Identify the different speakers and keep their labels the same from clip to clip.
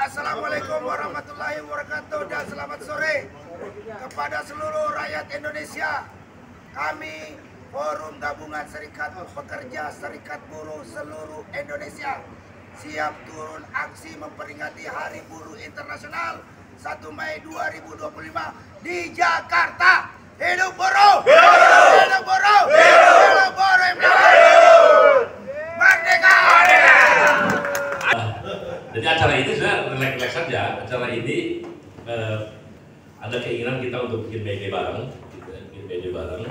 Speaker 1: Assalamualaikum warahmatullahi wabarakatuh dan selamat sore kepada seluruh rakyat Indonesia. Kami Forum Gabungan Serikat Pekerja Serikat Buruh seluruh Indonesia siap turun aksi memperingati Hari Buruh Internasional 1 Mei 2025 di Jakarta. Hidup buruh! Hidup buruh! Hidup buruh! Merdeka!
Speaker 2: Jadi acara ini sebenarnya relax saja. Acara ini ada keinginan kita untuk bikin BD bareng, bikin BD bareng.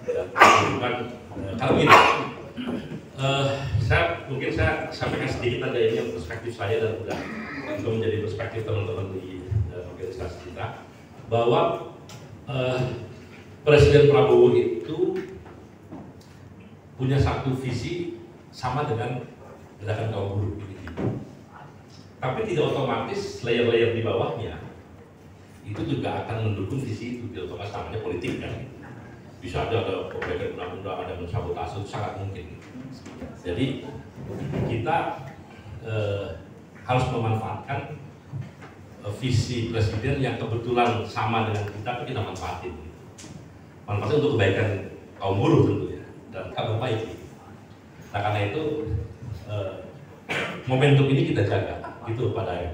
Speaker 2: Dan bukan kalau ini, saya sampaikan sedikit aja ini perspektif saya dan udah untuk menjadi perspektif teman-teman di organisasi kita bahwa Presiden Prabowo itu punya satu visi sama dengan gerakan kaum buruh. Tapi tidak otomatis layer-layer di bawahnya itu juga akan mendukung visi itu. Tidak otomatis, namanya politik kan. Bisa aja ada perbaikan undang-undang, ada mensabotase, sangat mungkin. Jadi kita harus memanfaatkan visi presiden yang kebetulan sama dengan kita, tapi kita manfaatin. Manfaatnya untuk kebaikan kaum buruh tentunya dan kabar baik. Nah karena itu momentum ini kita jaga. Itu Pak Daeng,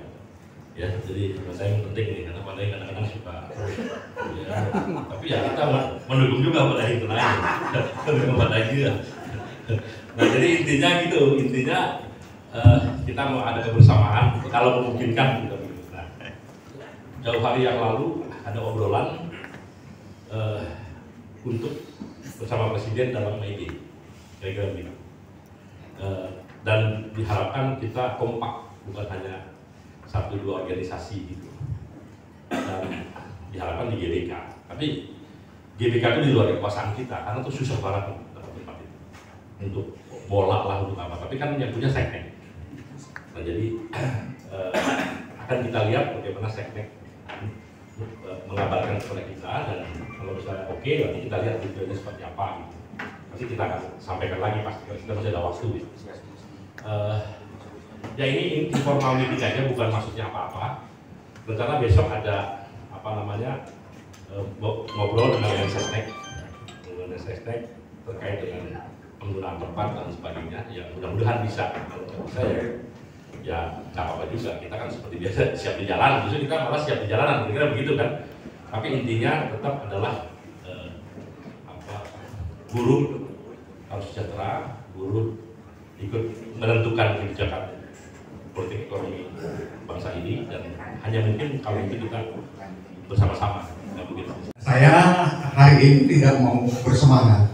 Speaker 2: ya jadi Pak Daeng penting nih karena Pak Daeng kadang-kadang suka, ya, tapi ya kita mendukung juga Pak Daeng tenang, mendukung Pak Daeng juga. Nah jadi intinya gitu, kita mau ada kebersamaan kalau memungkinkan gitu. Nah, jauh hari yang lalu ada obrolan untuk bersama Presiden dalam May Day, kira-kira begitu, dan diharapkan kita kompak. Bukan hanya 1-2 organisasi gitu, dan diharapkan di GBK. Tapi GBK itu di luar kekuasaan kita, karena itu susah banget dapat tempat itu. Untuk bola lah, untuk apa. Tapi kan yang punya Seknek. Nah jadi akan kita lihat bagaimana Seknek mengabarkan kepada kita, dan kalau misalnya oke, nanti kita lihat videonya seperti apa gitu. Nanti kita akan sampaikan lagi pasti, kita masih ada waktu gitu. Ya ini informal meeting aja, bukan maksudnya apa-apa. Rencana besok ada ngobrol dengan Seknek terkait dengan penggunaan tempat dan sebagainya. Ya mudah-mudahan bisa. Kalau nggak bisa ya nggak apa-apa juga. Kita kan seperti biasa siap di jalan. Justru kita malah siap di jalanan, kira-kira begitu kan. Tapi intinya tetap adalah buruh harus sejahtera, buruh ikut menentukan kebijakan politik ekonomi bangsa ini, dan hanya mungkin kalau itu kita bersama-sama.
Speaker 3: Saya hari ini tidak mau bersemangat,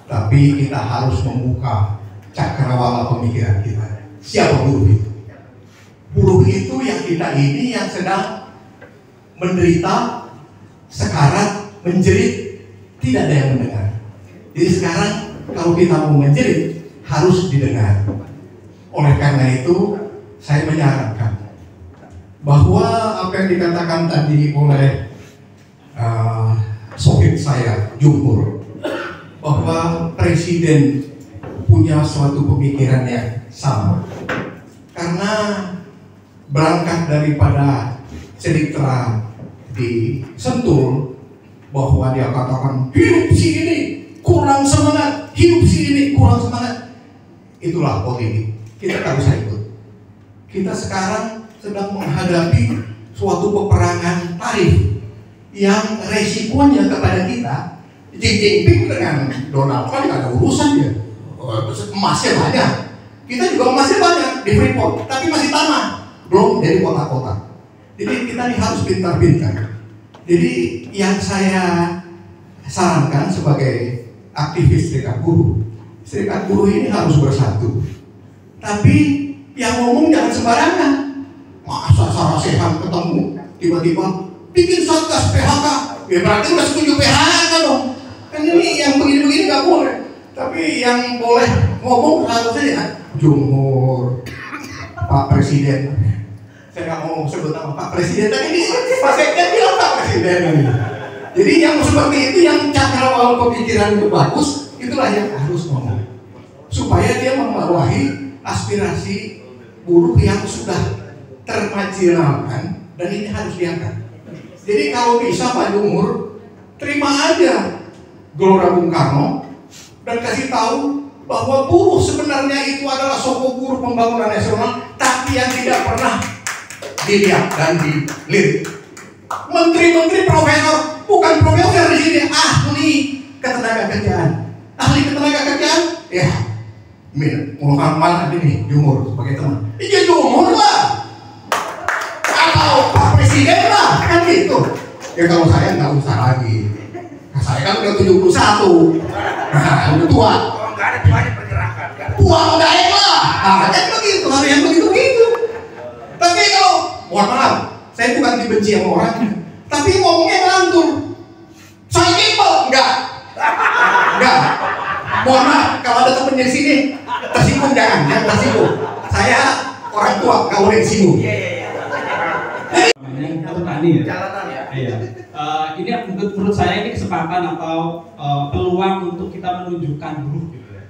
Speaker 3: tapi kita harus membuka cakrawala pemikiran kita. Siapa buruh itu? Buruh itu yang kita ini yang sedang menderita, sekarat, menjerit, tidak ada yang mendengar. Jadi sekarang kalau kita mau menjerit harus didengar. Oleh karena itu saya menyarankan bahwa apa yang dikatakan tadi oleh sohib saya, Jumhur, bahwa presiden punya suatu pemikiran yang sama. Karena berangkat daripada cerita di Sentul bahwa dia katakan hidup si ini kurang semangat, hidup si ini kurang semangat. Itulah politik. Kita tak usah ikut. Kita sekarang sedang menghadapi suatu peperangan tarif yang resikonya kepada kita. Xi Jinping dengan Donald Trump tidak ada urusan dia. Emasnya banyak. Kita juga emasnya banyak di Freeport, tapi masih tanah, belum dari kota-kota. Jadi kita ini harus pintar-pintar. Jadi yang saya sarankan sebagai aktivis serikat buruh ini harus bersatu. Tapi yang ngomong jangan sembarangan. Masa Sarasehan ketemu tiba-tiba bikin satgas PHK, ya berarti udah setuju PHK dong. Kan ini yang begini-begini nggak boleh. Tapi yang boleh ngomong harusnya Jumhur, Pak Presiden. Saya nggak mau sebut nama Pak Presiden tadi ini. Pak Sekjen bilang Pak Presiden ini. Jadi yang seperti itu, yang cakrawala pemikiran itu bagus, itulah yang harus ngomong. Supaya dia membawahi aspirasi buruh yang sudah termarginalkan dan ini harus diangkat. Jadi kalau bisa Pak Jumur terima aja Gelora Bung Karno dan kasih tahu bahwa buruh sebenarnya itu adalah sokok buruh pembangunan nasional, tapi yang tidak pernah dilihat dan dilirik. Menteri-menteri profesor, bukan profesor di sini, ahli ketenagakerjaan. Ahli ketenagakerjaan, ya, Muhammad ini Jumur sebagai teman. Ya Jumur lah, atau Pak Presiden lah, kan gitu. Ya kalau saya nggak usah lagi. Nah, saya kan udah 71, nah udah tua.
Speaker 1: Oh, nggak ada tuanya pergerakan.
Speaker 3: Tua udah lah, nah kan begitu, harus yang begitu-begitu. Tapi kalau, mohon maaf, saya bukan dibenci sama orang, tapi ngomongnya ngelantur. Saya kimbal, enggak. Mohon maaf, kalau ada temen di sini tersinggung jangan tersinggung. Saya orang tua, nggak boleh disinggung.
Speaker 4: Petani ya.
Speaker 1: Jalanan ya.
Speaker 4: Iya. Ini menurut saya ini kesempatan atau peluang untuk kita menunjukkan buruh gitu ya.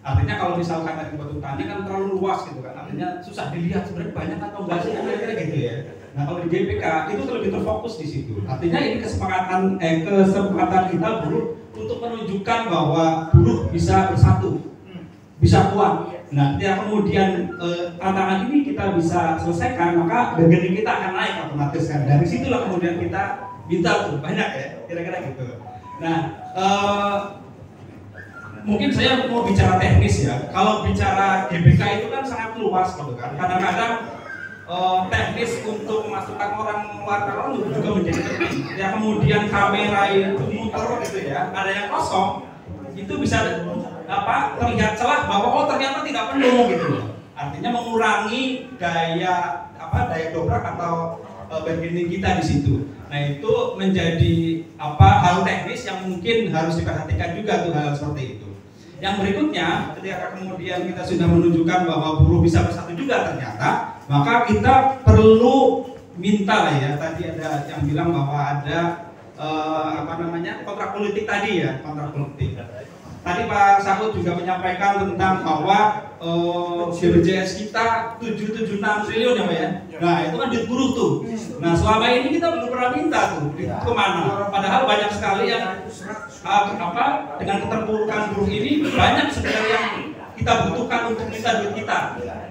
Speaker 4: Artinya kalau misalkan dari petani kan terlalu luas gitu kan. Artinya susah dilihat sebenarnya banyak atau enggak sih kira-kira gitu ya. Nah kalau di GPK itu lebih terfokus di situ. Artinya ini kesempatan kita buruh untuk menunjukkan bahwa buruh bisa bersatu, bisa kuat. Nah, ketika kemudian tantangan ini kita bisa selesaikan, maka bargaining kita akan naik otomatis kan. Dari situlah kemudian kita minta tuh banyak ya, kira-kira gitu. Nah, mungkin saya mau bicara teknis ya. Kalau bicara GBK itu kan sangat luas gitu kan. Kadang-kadang teknis untuk memasukkan orang luar kalau juga menjadi penting. Ya kemudian kamera itu muter gitu ya, ada yang kosong, itu bisa terlihat celah bahwa oh ternyata tidak penuh gitu. Artinya mengurangi daya dobrak atau bargaining kita di situ. Nah itu menjadi hal teknis yang mungkin harus diperhatikan juga tuh hal seperti itu. Yang berikutnya, ketika kemudian kita sudah menunjukkan bahwa buruh bisa bersatu juga ternyata, maka kita perlu minta lah ya. Tadi ada yang bilang bahwa ada kontrak politik tadi ya, kontrak politik. Tadi Pak Saud juga menyampaikan tentang bahwa BPJS kita 776 triliun ya Pak ya. Nah itu kan duit buruh tuh. Nah selama ini kita belum pernah minta tuh kemana. Padahal banyak sekali yang dengan keterpurukan buruh ini banyak sebenarnya yang kita butuhkan untuk minta duit kita.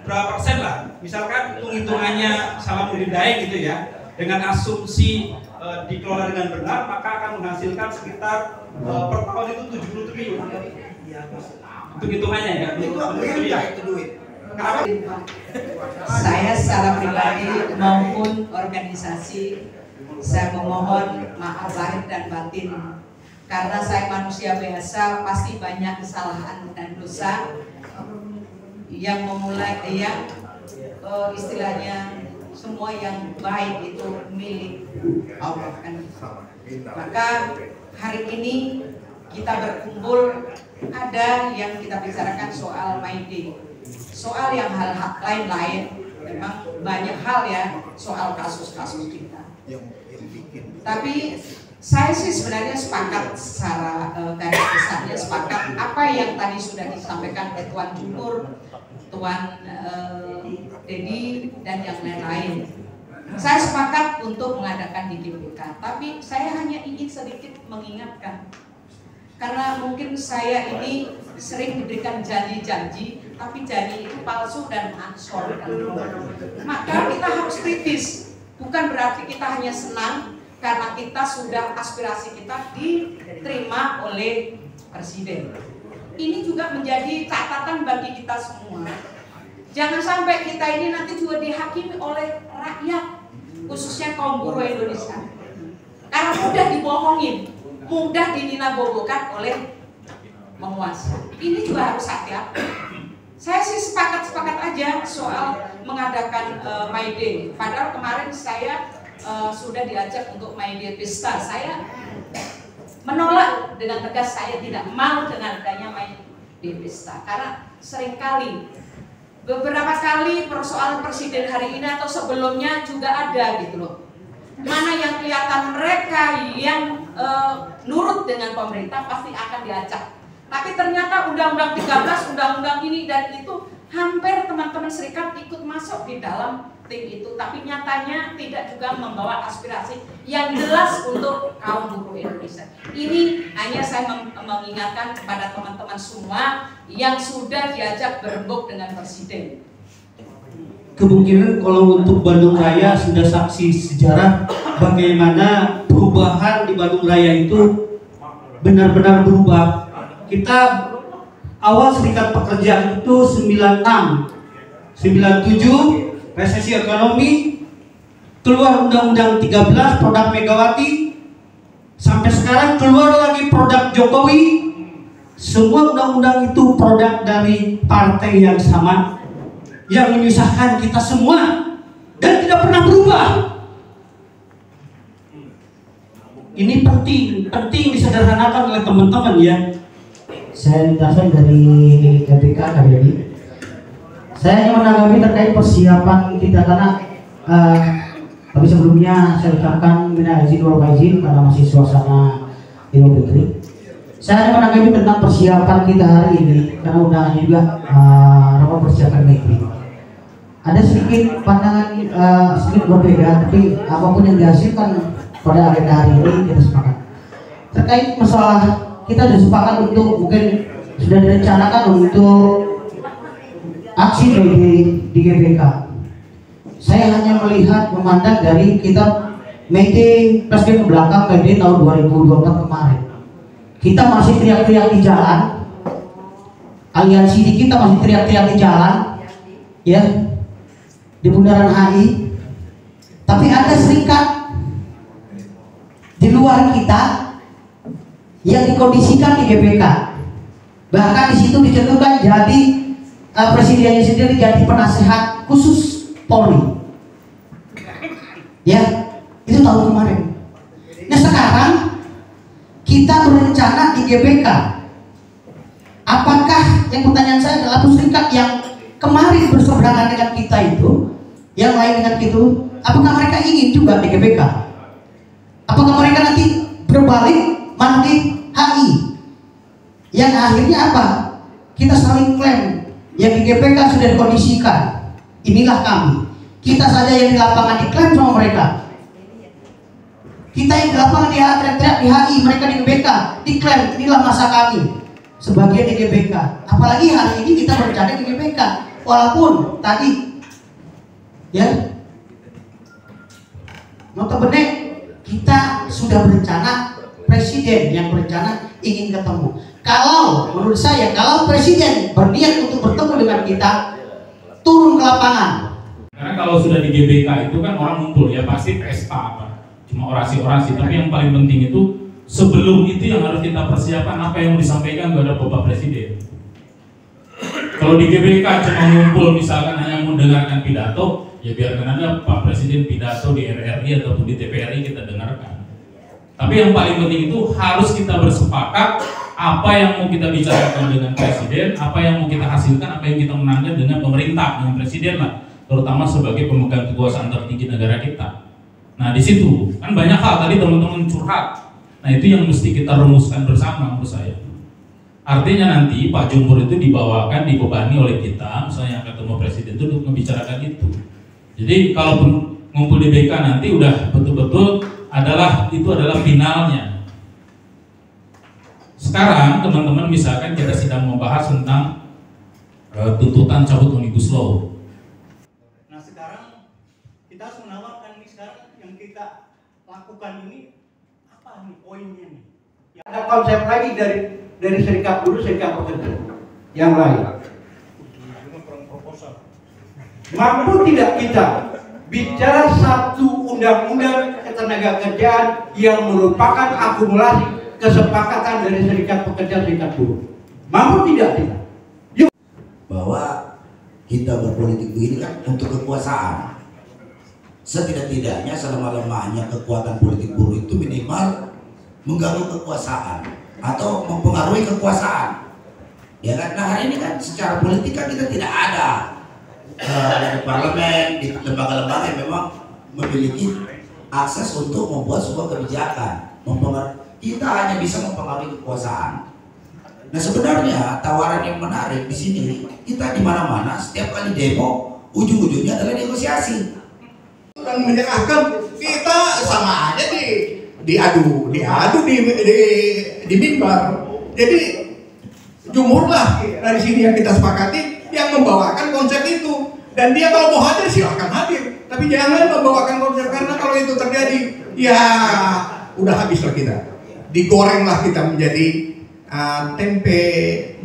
Speaker 4: Berapa persen lah? Misalkan hitung-hitungannya Salamuddin Daeng gitu ya. Dengan asumsi dikelola dengan benar maka akan menghasilkan sekitar per tahun itu 70 triliun. Itu hitungannya ya.
Speaker 1: Itu duit.
Speaker 5: Saya secara pribadi maupun organisasi saya memohon maaf lahir dan batin karena saya manusia biasa, pasti banyak kesalahan dan dosa yang istilahnya semua yang baik itu milik Allah kan. Maka hari ini kita berkumpul, ada yang kita bicarakan soal My Day, soal yang hal lain-lain. Memang banyak hal ya soal kasus-kasus kita. Tapi saya sih sebenarnya sepakat secara garis besarnya, sepakat apa yang tadi sudah disampaikan oleh Tuan Jumur, Tuan Dedi dan yang lain-lain. Saya sepakat untuk mengadakan di GBK, tapi saya hanya ingin sedikit mengingatkan. Karena mungkin saya ini sering diberikan janji-janji, tapi janji itu palsu dan ansor. Maka kita harus kritis. Bukan berarti kita hanya senang karena kita sudah aspirasi kita diterima oleh Presiden. Ini juga menjadi catatan bagi kita semua. Jangan sampai kita ini nanti juga dihakimi oleh rakyat, khususnya kaum buruh Indonesia. Karena mudah dibohongin, mudah dininabobokan oleh penguasa. Ini juga harus hati-hati. Saya sih sepakat aja soal mengadakan My Day. Padahal kemarin saya sudah diajak untuk My Day Pesta. Saya menolak dengan tegas, saya tidak mau dengan adanya My Day Pesta. Karena seringkali beberapa kali persoalan presiden hari ini atau sebelumnya juga ada gitu loh. Mana yang kelihatan mereka yang nurut dengan pemerintah pasti akan diacak. Tapi ternyata Undang-Undang 13, Undang-Undang ini dan itu hampir teman-teman serikat ikut masuk di dalam penting itu, tapi nyatanya tidak juga membawa aspirasi yang jelas untuk kaum buruh Indonesia. Ini hanya saya mengingatkan kepada teman-teman semua yang sudah diajak berembuk dengan Presiden.
Speaker 6: Kemungkinan kalau untuk Bandung Raya sudah saksi sejarah bagaimana perubahan di Bandung Raya itu benar-benar berubah. Kita awal Serikat Pekerja itu 96, 97 resesi ekonomi, keluar Undang-Undang 13 produk Megawati, sampai sekarang keluar lagi produk Jokowi. Semua undang-undang itu produk dari partai yang sama, yang menyusahkan kita semua dan tidak pernah berubah. Ini penting disederhanakan oleh teman-teman ya.
Speaker 7: Saya datang dari GBK KBRI. Saya ingin menanggapi terkait persiapan kita karena tapi sebelumnya saya ucapkan minal izin wal faizin karena masih suasana Idul Fitri. Saya ingin menanggapi tentang persiapan kita hari ini karena undangannya juga rapat persiapan meeting. Ada sedikit pandangan sedikit berbeda, tapi apapun yang dihasilkan pada agenda hari ini kita sepakat. Terkait masalah kita sudah sepakat untuk mungkin sudah direncanakan untuk aksi di GBK. Saya hanya melihat memandang dari kitab Mede Presiden ke belakang Mede tahun 2024 kemarin. Kita masih teriak-teriak di jalan, aliansi di kita masih teriak-teriak di jalan, ya, di bundaran HI. Tapi ada serikat di luar kita yang dikondisikan di GBK. Bahkan di situ dicontohkan jadi presidennya sendiri jadi penasehat khusus Polri. Ya, itu tahun kemarin. Nah sekarang kita berencana di GBK. Apakah yang pertanyaan saya adalah serikat yang kemarin berseberangan dengan kita itu, yang lain dengan itu, apakah mereka ingin juga di GBK? Apakah mereka nanti berbalik mana di HI? Yang akhirnya apa? Kita saling klaim. Yang di GBK sudah dikondisikan. Inilah kami. Kita saja yang di lapangan diklaim sama mereka. Kita yang di lapangan di teriak-teriak di HI, mereka di GBK diklaim inilah masa kami. Sebagian di GBK. Apalagi hari ini kita berbicara di GBK. Walaupun tadi, ya, notabene kita sudah berencana, presiden yang berencana ingin ketemu. Kalau menurut saya, kalau presiden berniat untuk bertemu dengan kita, turun ke lapangan.
Speaker 4: Karena kalau sudah di GBK itu kan orang ngumpul ya pasti pesta apa, cuma orasi-orasi. Tapi yang paling penting itu sebelum itu yang harus kita persiapkan apa yang mau disampaikan kepada Bapak Presiden. Kalau di GBK cuma ngumpul misalkan hanya mendengarkan pidato, ya biarkan aja Pak Presiden pidato di RRI ataupun di TPRI kita dengarkan. Tapi yang paling penting itu harus kita bersepakat apa yang mau kita bicarakan dengan Presiden, apa yang mau kita hasilkan, apa yang kita menangkan dengan pemerintah, dengan Presiden lah, terutama sebagai pemegang kekuasaan tertinggi negara kita. Nah di situ kan banyak hal tadi teman-teman curhat. Nah itu yang mesti kita rumuskan bersama menurut saya. Artinya nanti Pak Jumhur itu dibawakan, dibebani oleh kita, misalnya yang ketemu Presiden itu untuk membicarakan itu. Jadi kalaupun ngumpul di BK nanti udah betul-betul itu adalah finalnya. Sekarang teman-teman misalkan kita sedang membahas tentang tuntutan cabut Omnibus Law.
Speaker 6: Nah sekarang kita harus menawarkan ini sekarang yang kita lakukan ini apa nih poinnya nih? Ya, ada konsep lagi dari serikat buruh, serikat pekerja yang lain. Mampu tidak kita bicara satu undang-undang ketenagakerjaan yang merupakan akumulasi kesepakatan dari serikat pekerja, serikat buruh? Mampu tidak kita? Yuk.
Speaker 8: Bahwa kita berpolitik begini kan untuk kekuasaan. Setidak-tidaknya selama-lamanya kekuatan politik buruh itu minimal mengganggu kekuasaan atau mempengaruhi kekuasaan. Ya kan? Nah hari ini kan secara politik kan kita tidak ada di parlemen, di lembaga-lembaga yang memang memiliki akses untuk membuat sebuah kebijakan. Kita hanya bisa mempengaruhi kekuasaan. Nah sebenarnya tawaran yang menarik di sini, kita di mana-mana setiap kali demo ujung-ujungnya adalah negosiasi.
Speaker 3: menyerahkan, kita sama aja diadu di mimbar. Jadi jumhurlah dari sini yang kita sepakati yang membawakan konsep itu, dan dia kalau mau hadir silahkan hadir, tapi jangan membawakan konsep, karena kalau itu terjadi ya udah habislah kita, digorenglah kita menjadi tempe,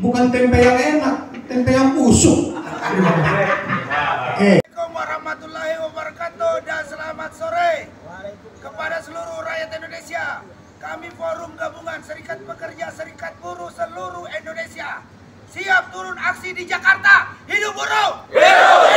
Speaker 3: bukan tempe yang enak, tempe yang busuk.
Speaker 1: Assalamualaikum warahmatullahi wabarakatuh dan selamat sore kepada seluruh rakyat Indonesia. Kami Forum Gabungan Serikat Pekerja Serikat Buruh seluruh Indonesia siap turun aksi di Jakarta. Hidup buruh! Hidup!